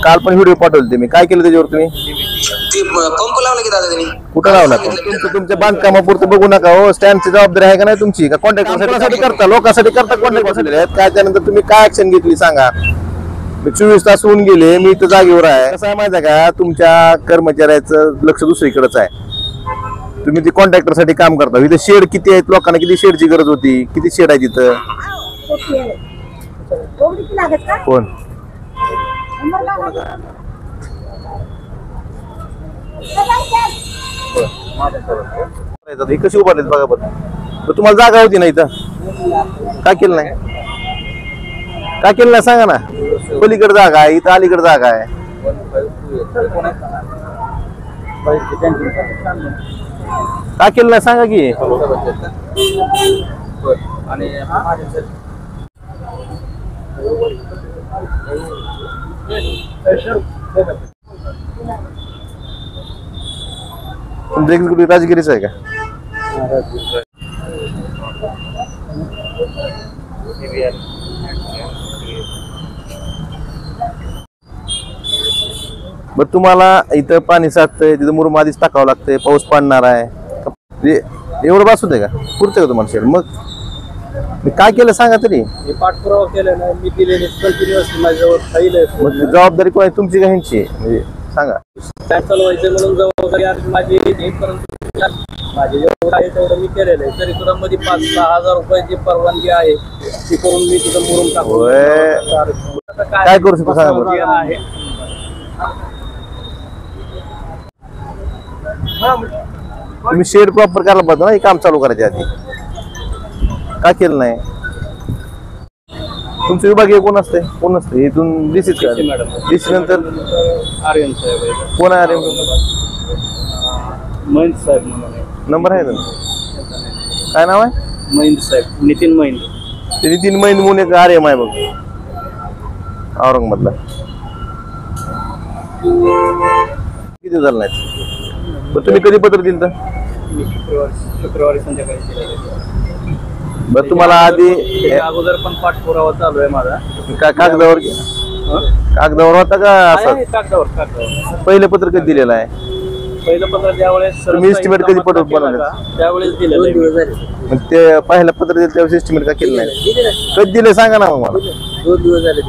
काल पण व्हिडिओ पाठवले मी, काय केलं त्याच्यावर तुम्ही? पंप लावला की दादा त्यांनी? कुठं लावला? तुमच्या बांधकामापुरतं बघू नका हो. स्टँडची जबाबदारी आहे का नाही तुमची? का कॉन्ट्रॅक्टरसाठी करता, लोकांसाठी करता, कॉन्ट्रॅक्टरसाठी आहेत काय? त्यानंतर तुम्ही काय ऍक्शन घेतली सांगा? 24 तास होऊन गेले, मी इथं जागेवर आहे. कसं आहे माहिती आहे का, तुमच्या कर्मचाऱ्याचं लक्ष दुसरीकडेच आहे. तुम्ही ती कॉन्ट्रॅक्टरसाठी काम करता. इथे शेड किती आहेत, लोकांना किती शेडची गरज होती, किती शेड आहे तिथं? कोण कशी उभारलेत बघा बरं. तुम्हाला जागा होती ना इथं, काय केलं नाही? काय केलं नाही सांगा ना. पलीकडे जागा आहे, इथं अलीकडे जागा आहे. काय केलं नाही सांगा की. तुमचं एक्झिक्युटिव्ह राजगिरीच आहे का? बर, तुम्हाला इथं पाणी साठतंय, तिथं मुरुम आधीच टाकावं लागतंय, पाऊस पडणार आहे, एवढं बास होतंय का? पुरतंय का तुम्हाला शेड? मग मी काय केलं सांगा तरी. पाठपुरावा केला नाही मी, दिलेले कंटिन्युअसली माझ्यावर फाईल आहे. मग जबाबदारी कोण आहे, तुमची का ह्यांची? म्हणजे सांगा. काय चालवायचं म्हणून जबाबदारी माझी, माझे जेवढं आहे तेवढं मी केलेलं आहे. तरी सुद्धा मध्ये 5-6 हजार रुपयाची परवानगी आहे, ती करून मी तिथं मुरुम टाकतो. काय करू शकतो सांगा बरं. तुम्ही शेड प्रॉपर करायला पाहिजे ना, हे काम चालू करायच्या आधी. काय केलं नाही? तुमचं विभागीय कोण असते? कोण असते इथून? DC madam. डीसी नंतर आर्यन साहेब. कोण आहे आर्यन? महेंद्र साहेब म्हणून नंबर आहे तुमचा? काय नाव आहे? महेंद्र साहेब, नितीन महेंद्र. ते नितीन महेंद्र म्हणून एक आर्यम आहे बघ, औरंगाबादला. किती झालं नाही? तुम्ही कधी पत्र दिलं? तर शुक्रवारी संध्याकाळी. बरं, तुम्हाला आधी अगोदर पण पाठपुरावा चालू आहे माझा. कागदावर होता का असं? कागदावर. पहिलं पत्र कधी दिलेलं आहे? पहिलं पत्र ज्यावेळेस तुम्ही एस्टिमेट कधी बनवलं? त्यावेळेस दिलेलं. ते पहिलं पत्र दिलं त्यावेळेस एस्टिमेट का केलं नाही? कधी दिले सांगा ना मग मला. 2 दिवस झाले.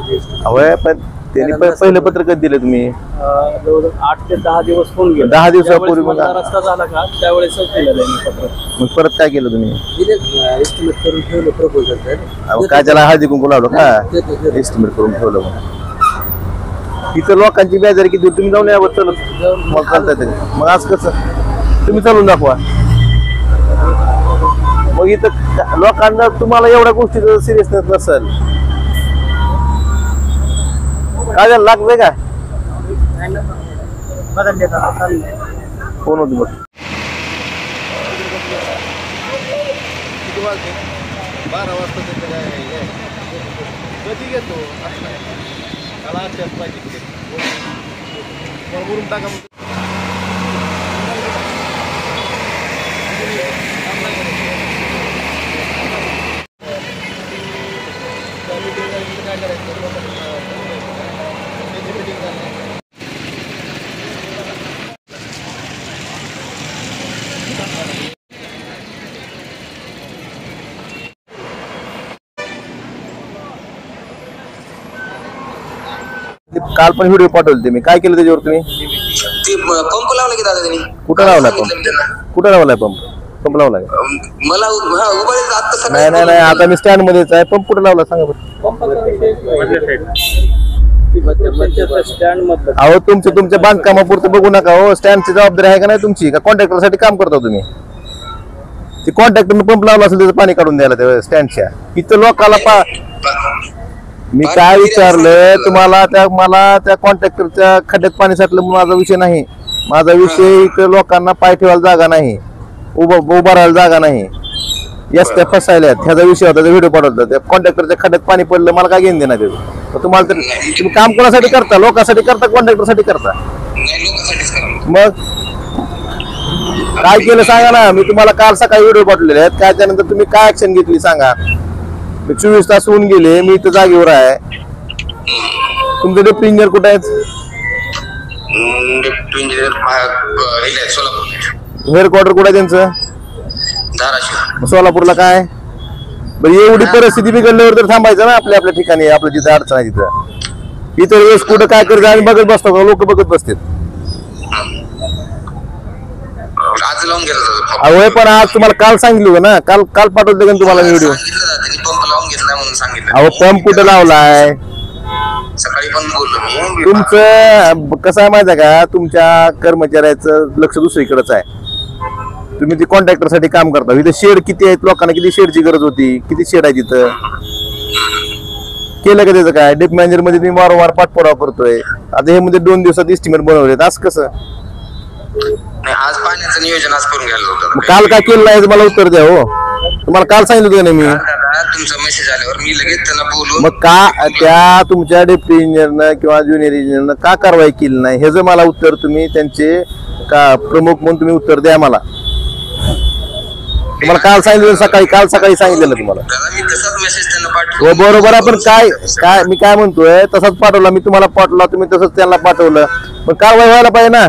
होय, पण त्यांनी पहिलं पत्र कधी दिलं तुम्ही? 8 ते 10 दिवस होऊन गेले. 10 दिवसापूर्वी मग रस्ता झाला का त्यावेळेस दिलेलं आहे पत्र. मग परत काय केलं तुम्ही? एस्टिमेट करून ठेवलं प्रपोजल. काय त्याला हळदी कुंकू लावलं का? एस्टिमेट करून ठेवलं. मग इथं लोकांची बेजारी किती, तुम्ही जाऊन यावर चलत मग चालताय तरी. मग आज कसं तुम्ही चालून दाखवा. मग इथं लोकांना तुम्हाला एवढ्या गोष्टीचं सिरियसनेस नसेल. काय झालं, लागतंय का? कोण होती बघ? 12 वाजता कधी घेतो मला आजच्याच पाहिजे. मुरुम टाका. काल पण व्हिडिओ पाठवले मी, काय केलं त्याच्यावर तुम्ही? पंप लावला की दादा त्यांनी? कुठं लावलाय पंप? कुठं लावलाय पंप? पंप लावलाय मला उभारायचं. नाही नाही नाही, आता मी स्टँड मध्येच आहे. पंप कुठं लावला सांगा बरं. अहो, तुमच्या बांधकामापुरतं बघू नका हो. स्टँडची जबाबदारी आहे का नाही तुमची? का कॉन्ट्रॅक्टरसाठी काम करता तुम्ही? ते कॉन्ट्रॅक्टरने पंप लावला असेल त्याचं पाणी काढून द्यायला त्या स्टँडच्या. इथं लोकाला मी काय विचारलं तुम्हाला? मला त्या कॉन्ट्रॅक्टरच्या खड्ड्यात पाणी साठलं माझा विषय नाही. माझा विषय इथं लोकांना पाय ठेवायला जागा नाही, उभा राहायला जागा नाही, एसट्या फसायल्यात, ह्याचा विषय होता. व्हिडिओ पाठवला, त्या कॉन्ट्रॅक्टरच्या खड्ड्यात पाणी पडलं, मला काय घेऊन देणार त्याचं? तुम्हाला तर तुम्ही काम कोणासाठी करता? लोकांसाठी करता, कॉन्ट्रॅक्टरसाठी करता? मग काय केलं सांगा ना. मी तुम्हाला काल सकाळी व्हिडिओ पाठवलेले आहेत, काय त्यानंतर तुम्ही काय ऍक्शन घेतली सांगा. 24 तास होऊन गेले, मी इथं जागेवर आहे. तुमचं डेप्युटी इंजिनियर कुठे आहेत? Deputy engineer Solapur. हेडक्वार्टर कुठे आहे त्यांचं? धाराशिव. सोलापूरला काय? बरं एवढी परिस्थिती बिघडल्यावर तर थांबायचं ना आपल्या आपल्या ठिकाणी, आपलं जिथं अडचण आहे तिथं. इतर वेळेस कुठं काय करत आम्ही बघत बसतो का? लोक बघत बसतात. आज लावून गेला अहो पण आज तुम्हाला काल सांगितलं होतं ना, काल पाठवलं का तुम्हाला व्हिडिओ? पंप लावून घेतला म्हणून सांगितलं. अहो पंप कुठं लावलाय? सकाळी पण बोललो मी. तुमचं कसं आहे माहिती आहे का, तुमच्या कर्मचाऱ्याचं लक्ष दुसरीकडेच आहे. तुम्ही ते कॉन्ट्रॅक्टर साठी काम करता. इथे शेड किती आहेत, लोकांना किती शेडची गरज होती, किती शेड आहे तिथं? केलं का त्याचं काय? डेप मॅनेजर मध्ये मी वारंवार पाठपुरावा करतोय. आता हे मध्ये 2 दिवसात एस्टिमेट बनवलेत, असं कसं? नाही, आज पाण्याचं नियोजन आज करून घ्यायला होतं. मग काल काय केलं नाही मला उत्तर द्या हो. तुम्हाला काल सांगितलं होतं ना मी. तुमचा मेसेज आल्यावर मी लगेच त्यांना बोलून. मग का त्या तुमच्या डेप्युटी इंजिनियरनं किंवा ज्युनियर इंजिनियरनं का कारवाई केली नाही, हे जर मला उत्तर तुम्ही त्यांचे का प्रमुख म्हणून तुम्ही उत्तर द्या मला. तुम्हाला काल सांगितलं, काल सकाळी सांगितलेलं तुम्हाला. मी तसाच मेसेज त्यांना पाठवला. बरोबर. आपण काय मी काय म्हणतोय तसाच पाठवला मी तुम्हाला, पाठवला तुम्ही तसंच त्यांना पाठवलं. पण कारवाई व्हायला पाहिजे ना.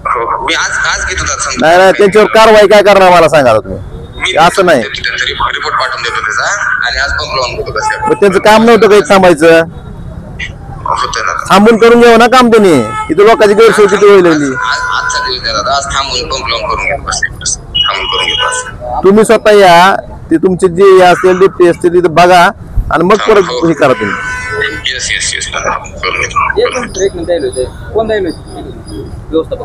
मी आज घेत होता. नाही त्यांच्यावर कारवाई काय करणार मला सांगा तुम्ही. असं नाही. रिपोर्ट पाठवून देतो त्याचा आणि आज पंप लावून देतो. कसं मग त्यांचं काम नव्हतं काही थांबायचं? होतं ना, थांबून करून घ्यावं ना काम त्यांनी. इथं लोकांची गैरसोय किती होईल. आजचा दिवस द्या. आज थांबून पंप लावून करून घेतो. थांबून करून घेतो. तुम्ही स्वतः या, ते तुमचे जे असतील डिप्टी असतील तिथे बघा आणि मग परत हे करा तुम्ही. येस करून घेतो. एक मिनिट द्यायला होते. कोण द्यायला होते व्यवस्थापक?